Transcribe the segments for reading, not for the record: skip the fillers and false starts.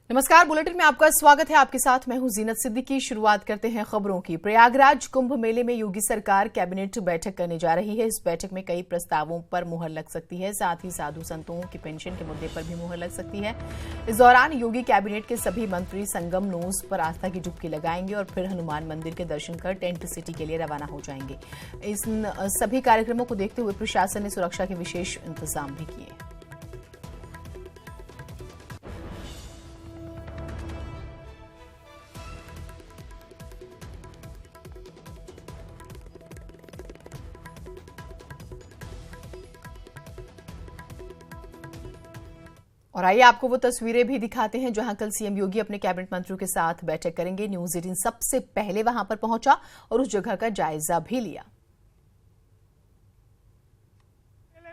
नमस्कार, बुलेटिन में आपका स्वागत है। आपके साथ मैं हूं जीनत सिद्दीकी। शुरुआत करते हैं खबरों की। प्रयागराज कुंभ मेले में योगी सरकार कैबिनेट बैठक करने जा रही है। इस बैठक में कई प्रस्तावों पर मुहर लग सकती है, साथ ही साधु संतों की पेंशन के मुद्दे पर भी मुहर लग सकती है। इस दौरान योगी कैबिनेट के सभी मंत्री संगम नोज पर आस्था की डुबकी लगाएंगे और फिर हनुमान मंदिर के दर्शन कर टेंट सिटी के लिए रवाना हो जाएंगे। इन सभी कार्यक्रमों को देखते हुए प्रशासन ने सुरक्षा के विशेष इंतजाम भी किए। और आइए आपको वो तस्वीरें भी दिखाते हैं जहां कल सीएम योगी अपने कैबिनेट मंत्रियों के साथ बैठक करेंगे। न्यूज 18 सबसे पहले वहां पर पहुंचा और उस जगह का जायजा भी लिया।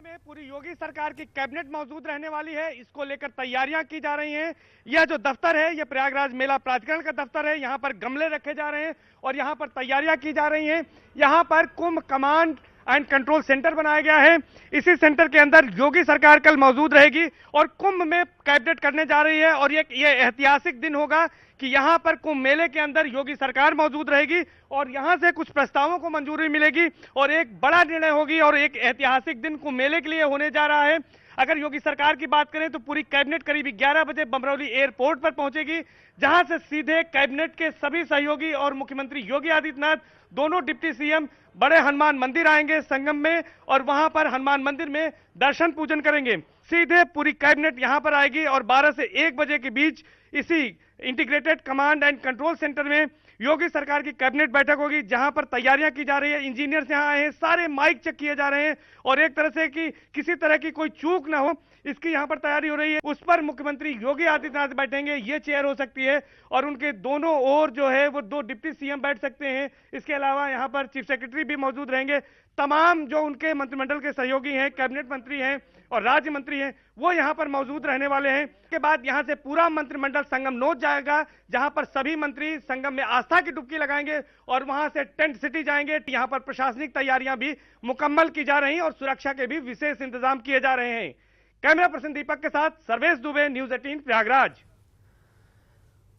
में पूरी योगी सरकार की कैबिनेट मौजूद रहने वाली है, इसको लेकर तैयारियां की जा रही हैं। यह जो दफ्तर है, यह प्रयागराज मेला प्राधिकरण का दफ्तर है। यहां पर गमले रखे जा रहे हैं और यहां पर तैयारियां की जा रही हैं। यहां पर कुंभ कमांड एंड कंट्रोल सेंटर बनाया गया है। इसी सेंटर के अंदर योगी सरकार कल मौजूद रहेगी और कुंभ में कैबिनेट करने जा रही है। और ये ऐतिहासिक दिन होगा कि यहां पर कुंभ मेले के अंदर योगी सरकार मौजूद रहेगी और यहां से कुछ प्रस्तावों को मंजूरी मिलेगी और एक बड़ा निर्णय होगी और एक ऐतिहासिक दिन कुंभ मेले के लिए होने जा रहा है। अगर योगी सरकार की बात करें तो पूरी कैबिनेट करीब 11 बजे बमरौली एयरपोर्ट पर पहुंचेगी, जहां से सीधे कैबिनेट के सभी सहयोगी और मुख्यमंत्री योगी आदित्यनाथ, दोनों डिप्टी सीएम बड़े हनुमान मंदिर आएंगे संगम में और वहां पर हनुमान मंदिर में दर्शन पूजन करेंगे। सीधे पूरी कैबिनेट यहां पर आएगी और 12 से 1 बजे के बीच इसी integrated command and control centre में योगी सरकार की कैबिनेट बैठक होगी, जहां पर तैयारियां की जा रही है। इंजीनियर्स यहां आए हैं, सारे माइक चेक किए जा रहे हैं और एक तरह से कि किसी तरह की कोई चूक ना हो, इसकी यहां पर तैयारी हो रही है। उस पर मुख्यमंत्री योगी आदित्यनाथ बैठेंगे, ये चेयर हो सकती है और उनके दोनों ओर जो है वो 2 डिप्टी सीएम बैठ सकते हैं। इसके अलावा यहां पर चीफ सेक्रेटरी भी मौजूद रहेंगे। तमाम जो उनके मंत्रिमंडल के सहयोगी हैं, कैबिनेट मंत्री हैं और राज्य मंत्री हैं, वो यहां पर मौजूद रहने वाले हैं। के बाद यहां से पूरा मंत्रिमंडल संगम नोच जाएगा, जहां पर सभी मंत्री संगम में आस्था की डुबकी लगाएंगे और वहां से टेंट सिटी जाएंगे। यहां पर प्रशासनिक तैयारियां भी मुकम्मल की जा रही हैं और सुरक्षा के भी विशेष इंतजाम किए जा रहे हैं। कैमरा पर्सन दीपक के साथ सर्वेश दुबे, न्यूज 18 प्रयागराज।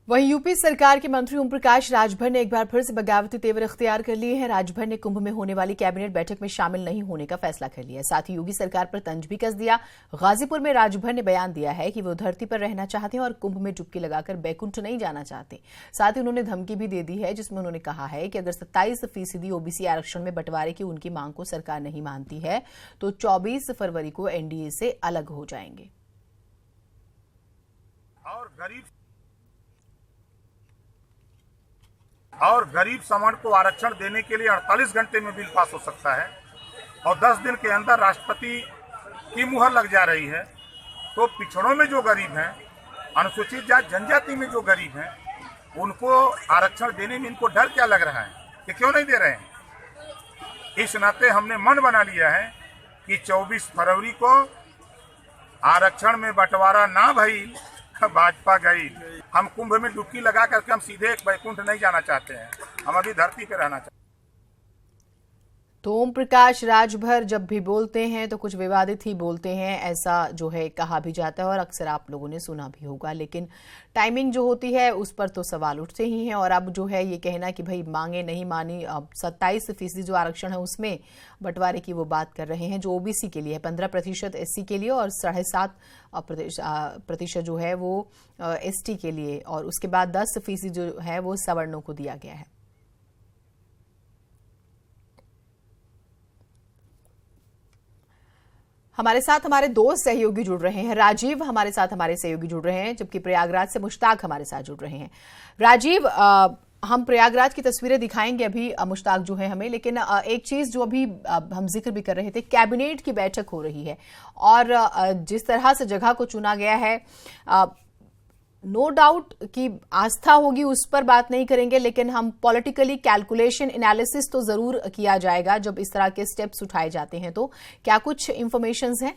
वहीं यूपी सरकार के मंत्री ओम प्रकाश राजभर ने एक बार फिर से बगावती तेवर इख्तियार कर लिए हैं। राजभर ने कुंभ में होने वाली कैबिनेट बैठक में शामिल नहीं होने का फैसला कर लिया। साथ ही योगी सरकार पर तंज भी कस दिया। गाजीपुर में राजभर ने बयान दिया है कि वो धरती पर रहना चाहते हैं और कुंभ में डुबकी लगाकर बैकुंठ नहीं जाना चाहते। साथ ही उन्होंने धमकी भी दे दी है, जिसमें उन्होंने कहा है कि अगर 27% ओबीसी आरक्षण में बंटवारे की उनकी मांग को सरकार नहीं मानती है तो 24 फरवरी को एनडीए से अलग हो जाएंगे। और गरीब समाज को आरक्षण देने के लिए 48 घंटे में बिल पास हो सकता है और 10 दिन के अंदर राष्ट्रपति की मुहर लग जा रही है। तो पिछड़ों में जो गरीब हैं, अनुसूचित जाति जनजाति में जो गरीब हैं, उनको आरक्षण देने में इनको डर क्या लग रहा है कि क्यों नहीं दे रहे हैं। इस नाते हमने मन बना लिया है कि 24 फरवरी को आरक्षण में बंटवारा ना भई भाजपा गई। हम कुंभ में डुबकी लगा करके हम सीधे बैकुंठ नहीं जाना चाहते हैं, हम अभी धरती पे रहना चाहते हैं। तो ओम प्रकाश राजभर जब भी बोलते हैं तो कुछ विवादित ही बोलते हैं, ऐसा जो है कहा भी जाता है और अक्सर आप लोगों ने सुना भी होगा। लेकिन टाइमिंग जो होती है उस पर तो सवाल उठते ही हैं। और अब जो है ये कहना कि भाई मांगे नहीं मानी, अब 27% जो आरक्षण है उसमें बंटवारे की वो बात कर रहे हैं, जो ओबीसी के लिए है, 15% एससी के लिए और 7.5% जो है वो एसटी के लिए, और उसके बाद 10% जो है वो सवर्णों को दिया गया है। हमारे साथ हमारे 2 सहयोगी जुड़ रहे हैं। राजीव हमारे साथ हमारे सहयोगी जुड़ रहे हैं, जबकि प्रयागराज से मुश्ताक हमारे साथ जुड़ रहे हैं। राजीव, हम प्रयागराज की तस्वीरें दिखाएंगे अभी, मुश्ताक जो है हमें, लेकिन एक चीज जो अभी हम जिक्र भी कर रहे थे, कैबिनेट की बैठक हो रही है और जिस तरह से जगह को चुना गया है, नो डाउट कि आस्था होगी, उस पर बात नहीं करेंगे, लेकिन हम पॉलिटिकली कैलकुलेशन एनालिसिस तो जरूर किया जाएगा जब इस तरह के स्टेप्स उठाए जाते हैं। तो क्या कुछ इंफॉर्मेशंस हैं?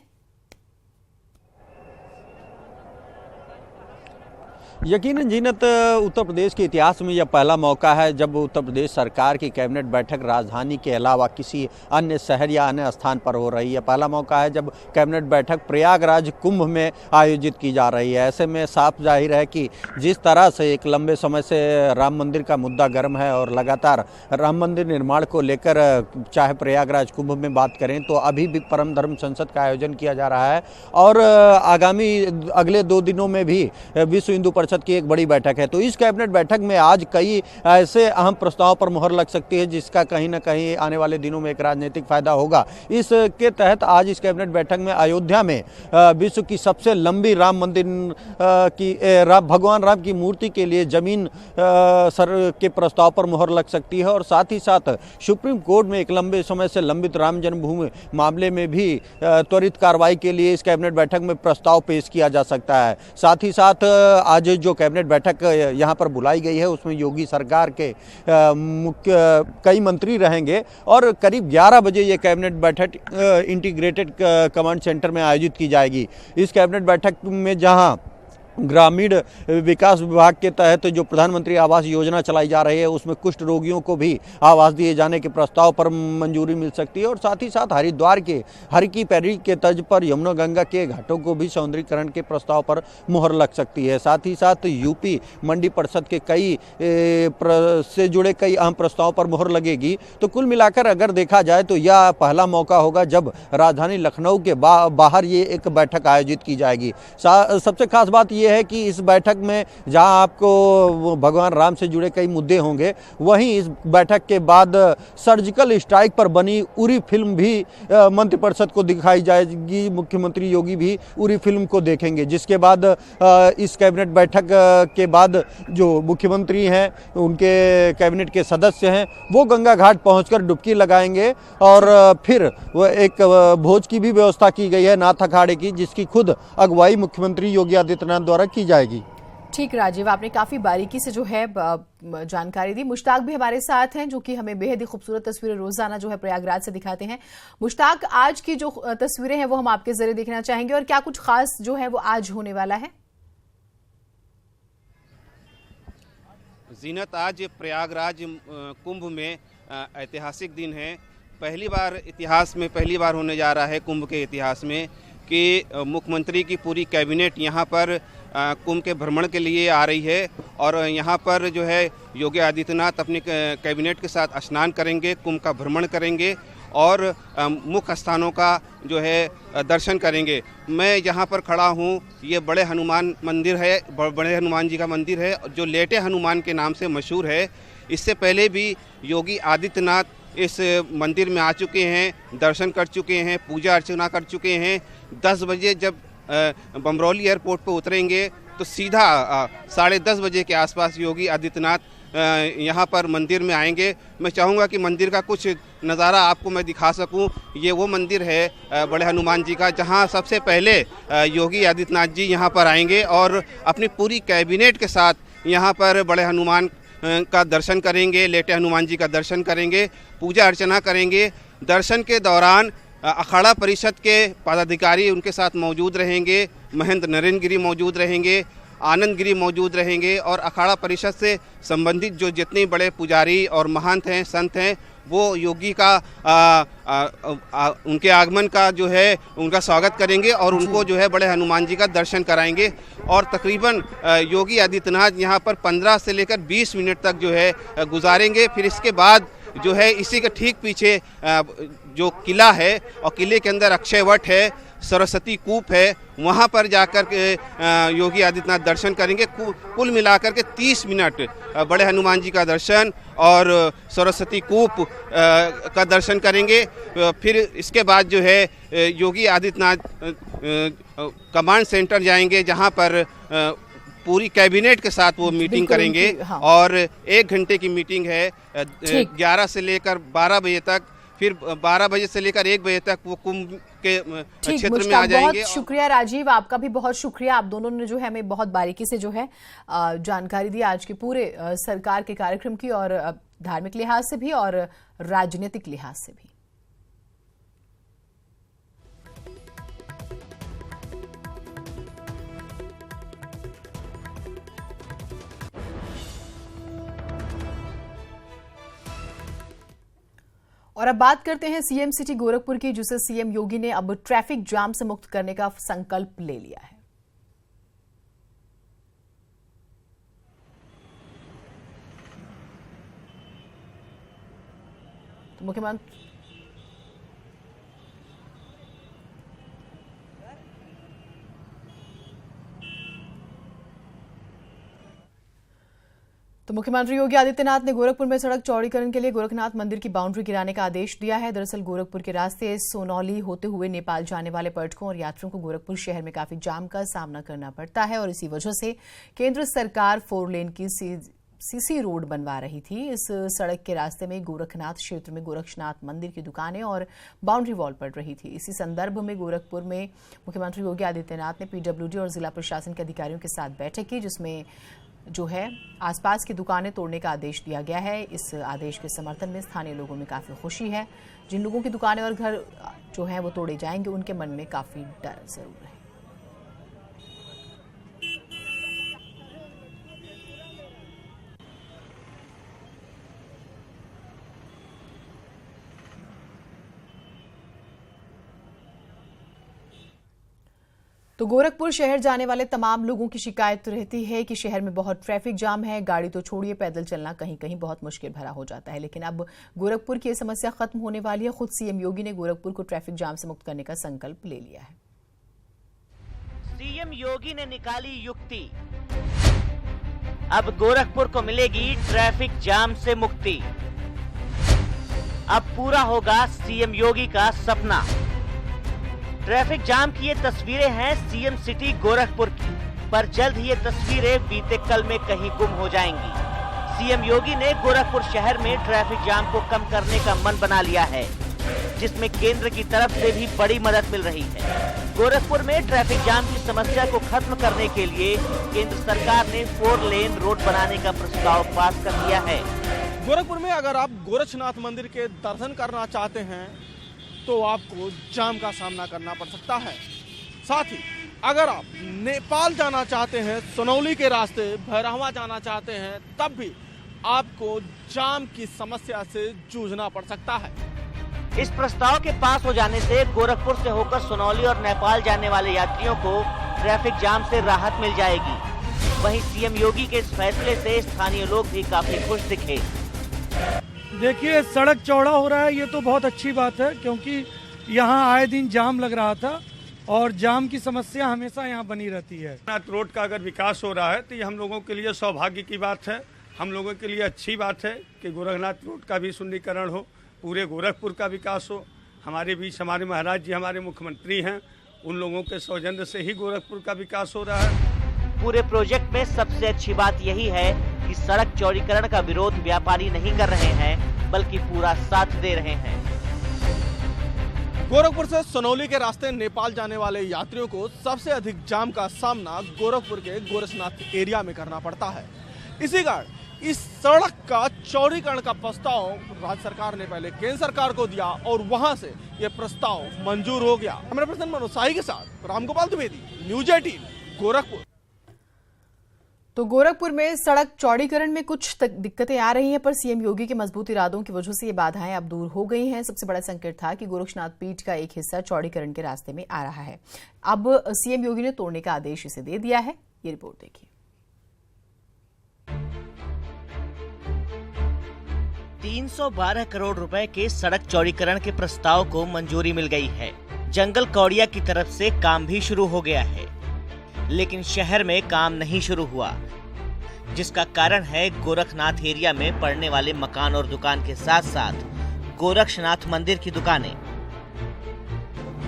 यकीनन जीनत, उत्तर प्रदेश के इतिहास में यह पहला मौका है जब उत्तर प्रदेश सरकार की कैबिनेट बैठक राजधानी के अलावा किसी अन्य शहर या अन्य स्थान पर हो रही है। पहला मौका है जब कैबिनेट बैठक प्रयागराज कुंभ में आयोजित की जा रही है। ऐसे में साफ जाहिर है कि जिस तरह से एक लंबे समय से राम मंदिर का मुद्दा गर्म है और लगातार राम मंदिर निर्माण को लेकर चाहे प्रयागराज कुंभ में बात करें तो अभी भी परम धर्म संसद का आयोजन किया जा रहा है और आगामी अगले 2 दिनों में भी विश्व हिंदू परिषद की एक बड़ी बैठक है। तो इस कैबिनेट बैठक में आज कई ऐसे अहम प्रस्तावों पर मुहर लग सकती है जिसका कहीं ना कहीं आने वाले दिनों में एक राजनीतिक फायदा होगा। इसके तहत आज इस कैबिनेट बैठक में अयोध्या में विश्व की सबसे लंबी राम मंदिर की भगवान राम की मूर्ति के लिए जमीन सर के प्रस्ताव पर मुहर लग सकती है और साथ ही साथ सुप्रीम कोर्ट में एक लंबे समय से लंबित राम जन्मभूमि मामले में भी त्वरित कार्रवाई के लिए इस कैबिनेट बैठक में प्रस्ताव पेश किया जा सकता है। साथ ही साथ आज जो कैबिनेट बैठक यहां पर बुलाई गई है उसमें योगी सरकार के मुख्य कई मंत्री रहेंगे और करीब 11 बजे ये कैबिनेट बैठक इंटीग्रेटेड कमांड सेंटर में आयोजित की जाएगी। इस कैबिनेट बैठक में जहां ग्रामीण विकास विभाग के तहत जो प्रधानमंत्री आवास योजना चलाई जा रही है उसमें कुष्ठ रोगियों को भी आवास दिए जाने के प्रस्ताव पर मंजूरी मिल सकती है और साथ ही साथ हरिद्वार के हर की पैड़ी के तर्ज पर यमुना गंगा के घाटों को भी सौंदर्यीकरण के प्रस्ताव पर मुहर लग सकती है। साथ ही साथ यूपी मंडी परिषद के से जुड़े कई अहम प्रस्तावों पर मुहर लगेगी। तो कुल मिलाकर अगर देखा जाए तो यह पहला मौका होगा जब राजधानी लखनऊ के बाहर ये एक बैठक आयोजित की जाएगी। सबसे खास बात ये है कि इस बैठक में जहां आपको भगवान राम से जुड़े कई मुद्दे होंगे वहीं इस बैठक के बाद सर्जिकल स्ट्राइक पर बनी उरी फिल्म भी मंत्रिपरिषद को दिखाई जाएगी। मुख्यमंत्री योगी भी उरी फिल्म को देखेंगे जिसके बाद इस कैबिनेट बैठक के बाद जो मुख्यमंत्री हैं उनके कैबिनेट के सदस्य हैं वो गंगा घाट पहुंचकर डुबकी लगाएंगे और फिर वो एक भोज की भी व्यवस्था की गई है नाथ अखाड़े की जिसकी खुद अगुवाई मुख्यमंत्री योगी आदित्यनाथ द्वारा की जाएगी। ठीक राजीव, आपने काफी बारीकी से जो है जानकारी दी। मुश्ताक भी हमारे साथ हैं जो कि हमें बेहद ही खूबसूरत तस्वीरें रोजाना जो है प्रयागराज से दिखाते हैं। मुश्ताक, आज की जो तस्वीरें हैं वो हम आपके जरिए देखना चाहेंगे और क्या कुछ खास जो है वो आज होने वाला है? जीनत, आज प्रयागराज कुंभ में ऐतिहासिक दिन है। इतिहास में पहली बार होने जा रहा है कुंभ के इतिहास में कि मुख्यमंत्री की पूरी कैबिनेट यहाँ पर कुंभ के भ्रमण के लिए आ रही है और यहाँ पर जो है योगी आदित्यनाथ अपनी कैबिनेट के साथ स्नान करेंगे, कुंभ का भ्रमण करेंगे और मुख्य स्थानों का जो है दर्शन करेंगे। मैं यहाँ पर खड़ा हूँ, ये बड़े हनुमान मंदिर है, बड़े हनुमान जी का मंदिर है जो लेटे हनुमान के नाम से मशहूर है। इससे पहले भी योगी आदित्यनाथ इस मंदिर में आ चुके हैं, दर्शन कर चुके हैं, पूजा अर्चना कर चुके हैं। 10 बजे जब बमरौली एयरपोर्ट पर उतरेंगे तो सीधा 10:30 बजे के आसपास योगी आदित्यनाथ यहाँ पर मंदिर में आएंगे। मैं चाहूँगा कि मंदिर का कुछ नज़ारा आपको मैं दिखा सकूँ। ये वो मंदिर है बड़े हनुमान जी का जहाँ सबसे पहले योगी आदित्यनाथ जी यहाँ पर आएंगे और अपनी पूरी कैबिनेट के साथ यहाँ पर बड़े हनुमान का दर्शन करेंगे, लेटे हनुमान जी का दर्शन करेंगे, पूजा अर्चना करेंगे। दर्शन के दौरान अखाड़ा परिषद के पदाधिकारी उनके साथ मौजूद रहेंगे, महंत नरेंद्र गिरी मौजूद रहेंगे, आनंद गिरी मौजूद रहेंगे और अखाड़ा परिषद से संबंधित जो जितने बड़े पुजारी और महंत हैं, संत हैं, वो योगी का उनके आगमन का जो है उनका स्वागत करेंगे और उनको जो है बड़े हनुमान जी का दर्शन कराएंगे। और तकरीबन योगी आदित्यनाथ यहाँ पर 15 से लेकर 20 मिनट तक जो है गुजारेंगे। फिर इसके बाद जो है इसी के ठीक पीछे जो किला है और किले के अंदर अक्षय वट है, सरस्वती कूप है, वहाँ पर जाकर के योगी आदित्यनाथ दर्शन करेंगे। कुल मिलाकर के 30 मिनट बड़े हनुमान जी का दर्शन और सरस्वती कूप का दर्शन करेंगे। फिर इसके बाद जो है योगी आदित्यनाथ कमांड सेंटर जाएंगे जहाँ पर पूरी कैबिनेट के साथ वो मीटिंग करेंगे। हाँ। और 1 घंटे की मीटिंग है 11 से लेकर 12 बजे तक, फिर 12 बजे से लेकर 1 बजे तक वो कुंभ के क्षेत्र में आ जाएंगे। बहुत शुक्रिया राजीव, आपका भी बहुत शुक्रिया। आप दोनों ने जो है हमें बहुत बारीकी से जो है जानकारी दी आज के पूरे सरकार के कार्यक्रम की और धार्मिक लिहाज से भी और राजनीतिक लिहाज से भी। और अब बात करते हैं सीएम सिटी गोरखपुर की, जिसे सीएम योगी ने अब ट्रैफिक जाम से मुक्त करने का संकल्प ले लिया है। तो मुख्यमंत्री योगी आदित्यनाथ ने गोरखपुर में सड़क चौड़ीकरण के लिए गोरखनाथ मंदिर की बाउंड्री गिराने का आदेश दिया है। दरअसल गोरखपुर के रास्ते सोनौली होते हुए नेपाल जाने वाले पर्यटकों और यात्रियों को गोरखपुर शहर में काफी जाम का सामना करना पड़ता है और इसी वजह से केंद्र सरकार 4 लेन की सीसी रोड बनवा रही थी। इस सड़क के रास्ते में गोरखनाथ क्षेत्र में गोरक्षनाथ मंदिर की दुकानें और बाउंड्री वॉल पड़ रही थी। इसी संदर्भ में गोरखपुर में मुख्यमंत्री योगी आदित्यनाथ ने पीडब्ल्यूडी और जिला प्रशासन के अधिकारियों के साथ बैठक की, जिसमें जो है आसपास की दुकानें तोड़ने का आदेश दिया गया है। इस आदेश के समर्थन में स्थानीय लोगों में काफी खुशी है। जिन लोगों की दुकानें और घर जो है वो तोड़े जाएंगे, उनके मन में काफी डर जरूर है। तो गोरखपुर शहर जाने वाले तमाम लोगों की शिकायत रहती है कि शहर में बहुत ट्रैफिक जाम है, गाड़ी तो छोड़िए पैदल चलना कहीं कहीं बहुत मुश्किल भरा हो जाता है। लेकिन अब गोरखपुर की यह समस्या खत्म होने वाली है। खुद सीएम योगी ने गोरखपुर को ट्रैफिक जाम से मुक्त करने का संकल्प ले लिया है। सीएम योगी ने निकाली युक्ति, अब गोरखपुर को मिलेगी ट्रैफिक जाम से मुक्ति। अब पूरा होगा सीएम योगी का सपना। ट्रैफिक जाम की ये तस्वीरें हैं सीएम सिटी गोरखपुर की, पर जल्द ही ये तस्वीरें बीते कल में कहीं गुम हो जाएंगी। सीएम योगी ने गोरखपुर शहर में ट्रैफिक जाम को कम करने का मन बना लिया है, जिसमें केंद्र की तरफ से भी बड़ी मदद मिल रही है। गोरखपुर में ट्रैफिक जाम की समस्या को खत्म करने के लिए केंद्र सरकार ने 4 लेन रोड बनाने का प्रस्ताव पास कर दिया है। गोरखपुर में अगर आप गोरक्षनाथ मंदिर के दर्शन करना चाहते हैं तो आपको जाम का सामना करना पड़ सकता है। साथ ही अगर आप नेपाल जाना चाहते हैं, सोनौली के रास्ते भैरहवा जाना चाहते हैं, तब भी आपको जाम की समस्या से जूझना पड़ सकता है। इस प्रस्ताव के पास हो जाने से गोरखपुर से होकर सोनौली और नेपाल जाने वाले यात्रियों को ट्रैफिक जाम से राहत मिल जाएगी। वहीं सीएम योगी के इस फैसले से स्थानीय लोग भी काफी खुश दिखे। देखिए, सड़क चौड़ा हो रहा है, ये तो बहुत अच्छी बात है, क्योंकि यहाँ आए दिन जाम लग रहा था और जाम की समस्या हमेशा यहाँ बनी रहती है। रोड का अगर विकास हो रहा है तो ये हम लोगों के लिए सौभाग्य की बात है। हम लोगों के लिए अच्छी बात है कि गोरखनाथ रोड का भी सुंदरीकरण हो, पूरे गोरखपुर का विकास हो। हमारे बीच हमारे महाराज जी हमारे मुख्यमंत्री हैं, उन लोगों के सौजन्य से ही गोरखपुर का विकास हो रहा है। पूरे प्रोजेक्ट में सबसे अच्छी बात यही है कि सड़क चौड़ीकरण का विरोध व्यापारी नहीं कर रहे हैं, बल्कि पूरा साथ दे रहे हैं। गोरखपुर से सोनौली के रास्ते नेपाल जाने वाले यात्रियों को सबसे अधिक जाम का सामना गोरखपुर के गोरक्षनाथ एरिया में करना पड़ता है। इसी कारण इस सड़क का चौड़ीकरण का प्रस्ताव राज्य सरकार ने पहले केंद्र सरकार को दिया और वहां से यह प्रस्ताव मंजूर हो गया। हमारे पर्सन मनोज शाही के साथ रामगोपाल द्विवेदी, न्यूज 18 गोरखपुर। तो गोरखपुर में सड़क चौड़ीकरण में कुछ दिक्कतें आ रही हैं, पर सीएम योगी के मजबूत इरादों की वजह से ये बाधाएं अब दूर हो गई हैं। सबसे बड़ा संकट था कि गोरक्षनाथ पीठ का एक हिस्सा चौड़ीकरण के रास्ते में आ रहा है। अब सीएम योगी ने तोड़ने का आदेश इसे दे दिया है। ये रिपोर्ट देखिए। 312 करोड़ रुपए के सड़क चौड़ीकरण के प्रस्ताव को मंजूरी मिल गई है। जंगल कौड़िया की तरफ से काम भी शुरू हो गया है, लेकिन शहर में काम नहीं शुरू हुआ, जिसका कारण है गोरखनाथ एरिया में पड़ने वाले मकान और दुकान के साथ साथ गोरक्षनाथ मंदिर की दुकानें।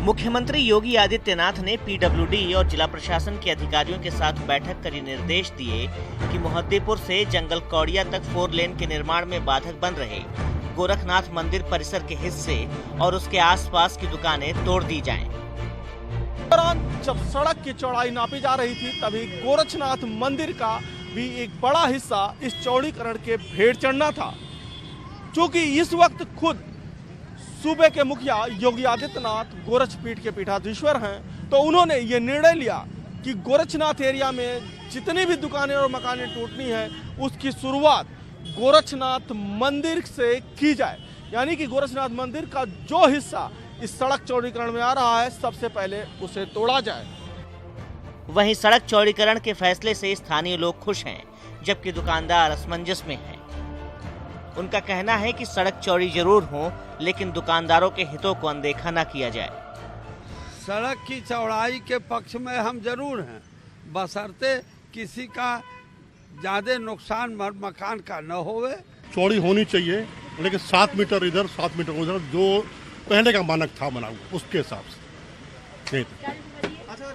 मुख्यमंत्री योगी आदित्यनाथ ने पीडब्ल्यूडी और जिला प्रशासन के अधिकारियों के साथ बैठक कर निर्देश दिए कि मोहद्दीपुर से जंगल कौड़िया तक 4 लेन के निर्माण में बाधक बन रहे गोरखनाथ मंदिर परिसर के हिस्से और उसके आसपास की दुकानें तोड़ दी जाएं। दौरान जब सड़क की चौड़ाई नापी जा रही थी, तभी गोरक्षनाथ मंदिर का भी एक बड़ा हिस्सा इस चौड़ीकरण के भेड़ चढ़ना था। चूंकि इस वक्त खुद सूबे के मुखिया योगी आदित्यनाथ गोरक्षपीठ के पीठाधीश्वर हैं, तो उन्होंने ये निर्णय लिया कि गोरक्षनाथ एरिया में जितनी भी दुकानें और मकानें टूटनी है, उसकी शुरुआत गोरक्षनाथ मंदिर से की जाए, यानी कि गोरखनाथ मंदिर का जो हिस्सा इस सड़क चौड़ीकरण में आ रहा है, सबसे पहले उसे तोड़ा जाए। वहीं सड़क चौड़ीकरण के फैसले से स्थानीय लोग खुश हैं, जबकि दुकानदार असमंजस में हैं। उनका कहना है कि सड़क चौड़ी जरूर हो, लेकिन दुकानदारों के हितों को अनदेखा न किया जाए। सड़क की चौड़ाई के पक्ष में हम जरूर हैं, बशर्ते किसी का ज्यादा नुकसान मकान का न होवे। चौड़ी होनी चाहिए, लेकिन 7 मीटर इधर 7 मीटर उधर, जो पहले का मानक था बना हुआ उसके हिसाब से नहीं। अच्छा,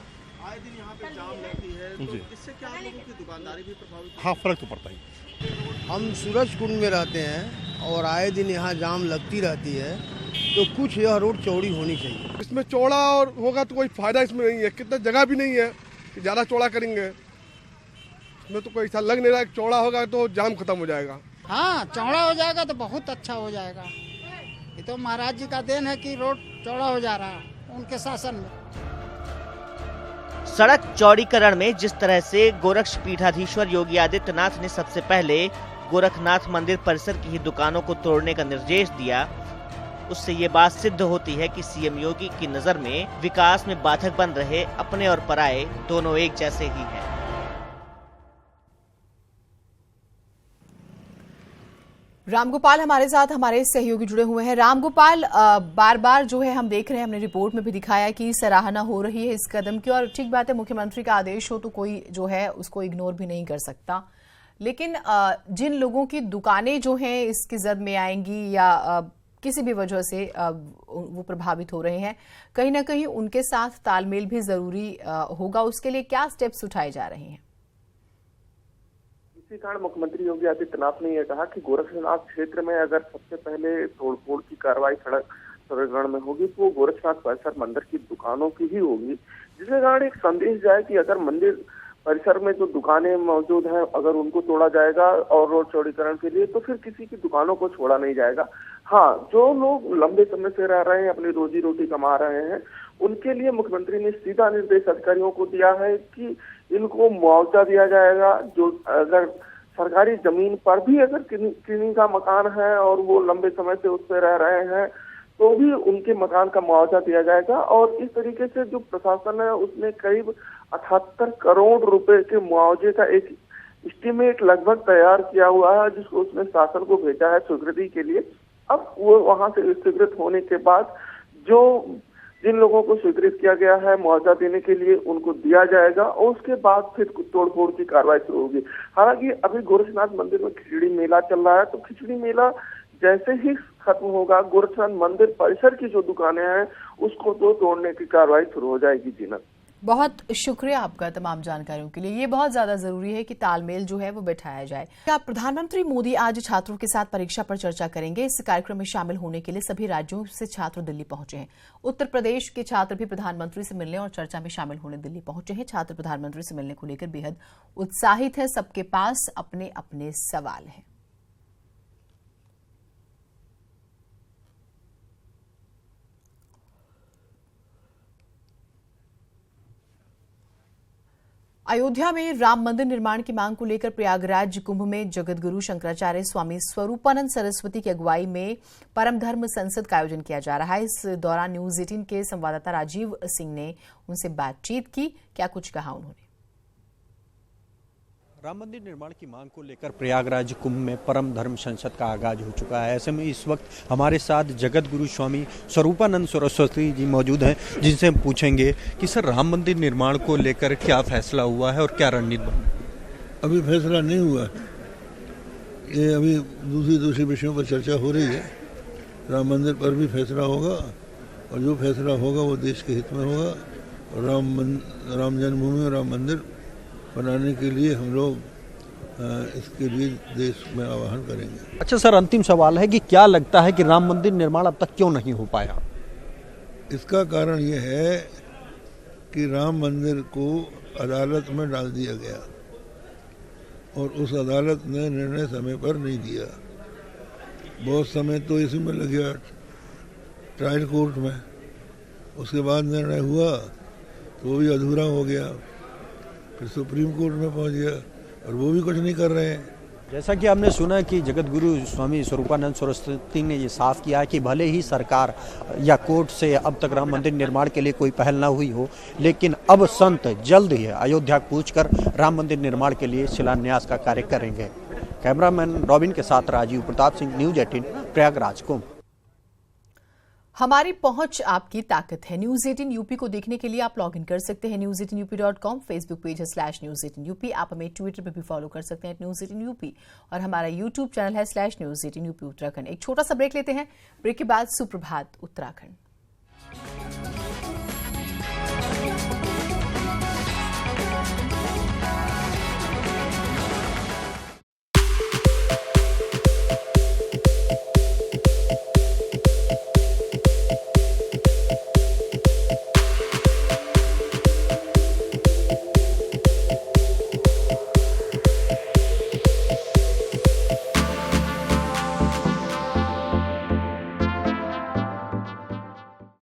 आए दिन यहाँ पे जाम लगती है, तो इससे क्या आप लोगों की दुकानदारी भी प्रभावित? हाँ, फर्क तो पड़ता ही। हम सूरज कुंड में रहते हैं और आए दिन यहाँ जाम लगती रहती है, तो कुछ यह रोड चौड़ी होनी चाहिए। इसमें चौड़ा और होगा तो कोई फायदा इसमें नहीं है, कितना जगह भी नहीं है कि ज़्यादा चौड़ा करेंगे। इसमें तो कोई ऐसा लग नहीं रहा है, चौड़ा होगा तो जाम खत्म हो जाएगा। हाँ, चौड़ा हो जाएगा तो बहुत अच्छा हो जाएगा। ये तो महाराज जी का देन है कि रोड चौड़ा हो जा रहा है उनके शासन में। सड़क चौड़ीकरण में जिस तरह से गोरक्ष पीठाधीश्वर योगी आदित्यनाथ ने सबसे पहले गोरखनाथ मंदिर परिसर की ही दुकानों को तोड़ने का निर्देश दिया, उससे ये बात सिद्ध होती है कि सीएम योगी की नजर में विकास में बाधक बन रहे अपने और पराये दोनों एक जैसे ही हैं। रामगोपाल हमारे साथ हमारे सहयोगी जुड़े हुए हैं। रामगोपाल, बार बार जो है हम देख रहे हैं, हमने रिपोर्ट में भी दिखाया कि सराहना हो रही है इस कदम की, और ठीक बात है, मुख्यमंत्री का आदेश हो तो कोई जो है उसको इग्नोर भी नहीं कर सकता। लेकिन जिन लोगों की दुकानें जो हैं इसकी जद में आएंगी या किसी भी वजह से वो प्रभावित हो रहे हैं, कहीं ना कहीं उनके साथ तालमेल भी जरूरी होगा। उसके लिए क्या स्टेप्स उठाए जा रहे हैं? इसी कारण मुख्यमंत्री योगी आदित्यनाथ ने यह कहा कि गोरखनाथ क्षेत्र में अगर सबसे पहले तोड़फोड़ की कार्रवाई सड़क चौड़ीकरण में होगी तो गोरखनाथ परिसर मंदिर की दुकानों की ही होगी, जिसके कारण एक संदेश जाए कि अगर मंदिर परिसर में जो दुकानें मौजूद हैं अगर उनको तोड़ा जाएगा और रोड चौड़ीकरण के लिए, तो फिर किसी की दुकानों को छोड़ा नहीं जाएगा। हाँ, जो लोग लंबे समय से रह रहे हैं, अपनी रोजी रोटी कमा रहे हैं, उनके लिए मुख्यमंत्री ने सीधा निर्देश अधिकारियों को दिया है कि इनको मुआवजा दिया जाएगा। जो अगर सरकारी जमीन पर भी अगर किन्हीं का मकान है और वो लंबे समय से उस पर रह रहे हैं तो भी उनके मकान का मुआवजा दिया जाएगा। और इस तरीके से जो प्रशासन है उसने करीब 78 करोड़ रुपए के मुआवजे का एक एस्टीमेट लगभग तैयार किया हुआ है, जिसको उसने शासन को भेजा है स्वीकृति के लिए। अब वो वहां से स्वीकृत होने के बाद जो जिन लोगों को स्वीकृत किया गया है मुआवजा देने के लिए उनको दिया जाएगा और उसके बाद फिर तोड़फोड़ की कार्रवाई शुरू होगी। हालांकि अभी गोरखनाथ मंदिर में खिचड़ी मेला चल रहा है, तो खिचड़ी मेला जैसे ही खत्म होगा गोरखनाथ मंदिर परिसर की जो दुकानें हैं उसको तो तोड़ने की कार्रवाई शुरू हो जाएगी। जीनत, बहुत शुक्रिया आपका तमाम जानकारियों के लिए। ये बहुत ज्यादा जरूरी है कि तालमेल जो है वो बैठाया जाए। प्रधानमंत्री मोदी आज छात्रों के साथ परीक्षा पर चर्चा करेंगे। इस कार्यक्रम में शामिल होने के लिए सभी राज्यों से छात्र दिल्ली पहुंचे हैं। उत्तर प्रदेश के छात्र भी प्रधानमंत्री से मिलने और चर्चा में शामिल होने दिल्ली पहुंचे हैं। छात्र प्रधानमंत्री से मिलने को लेकर बेहद उत्साहित है, सबके पास अपने अपने सवाल हैं। अयोध्या में राम मंदिर निर्माण की मांग को लेकर प्रयागराज कुंभ में जगतगुरु शंकराचार्य स्वामी स्वरूपानंद सरस्वती की अगुवाई में परम धर्म संसद का आयोजन किया जा रहा है। इस दौरान न्यूज 18 के संवाददाता राजीव सिंह ने उनसे बातचीत की। क्या कुछ कहा उन्होंने? राम मंदिर निर्माण की मांग को लेकर प्रयागराज कुंभ में परम धर्म संसद का आगाज हो चुका है। ऐसे में इस वक्त हमारे साथ जगत गुरु स्वामी स्वरूपानंद सरस्वती जी मौजूद हैं, जिनसे हम पूछेंगे कि सर राम मंदिर निर्माण को लेकर क्या फैसला हुआ है और क्या रणनीति बनी? अभी फैसला नहीं हुआ, ये अभी दूसरी विषयों पर चर्चा हो रही है। राम मंदिर पर भी फैसला होगा और जो फैसला होगा वो देश के हित में होगा। और राम जन्मभूमि और राम मंदिर बनाने के लिए हम लोग इसके लिए देश में आह्वान करेंगे। अच्छा सर, अंतिम सवाल है कि क्या लगता है कि राम मंदिर निर्माण अब तक क्यों नहीं हो पाया? इसका कारण ये है कि राम मंदिर को अदालत में डाल दिया गया और उस अदालत ने निर्णय समय पर नहीं दिया। बहुत समय तो इसी में लग गया ट्रायल कोर्ट में, उसके बाद निर्णय हुआ तो वो भी अधूरा हो गया, फिर सुप्रीम कोर्ट में पहुंच गया और वो भी कुछ नहीं कर रहे हैं। जैसा कि आपने सुना कि जगत गुरु स्वामी स्वरूपानंद सरस्वती ने ये साफ किया है कि भले ही सरकार या कोर्ट से अब तक राम मंदिर निर्माण के लिए कोई पहल न हुई हो, लेकिन अब संत जल्द ही अयोध्या पहुंचकर राम मंदिर निर्माण के लिए शिलान्यास का कार्य करेंगे। कैमरामैन रॉबिन के साथ राजीव प्रताप सिंह, न्यूज 18 प्रयागराज कुंभ। हमारी पहुंच आपकी ताकत है। न्यूज 18 यूपी को देखने के लिए आप लॉग इन कर सकते हैं news18up.com, फेसबुक पेज है /news18up। आप हमें ट्विटर पर भी फॉलो कर सकते हैं @news18up और हमारा यूट्यूब चैनल है /news18up उत्तराखंड। एक छोटा सा ब्रेक लेते हैं। ब्रेक के बाद सुप्रभात उत्तराखंड।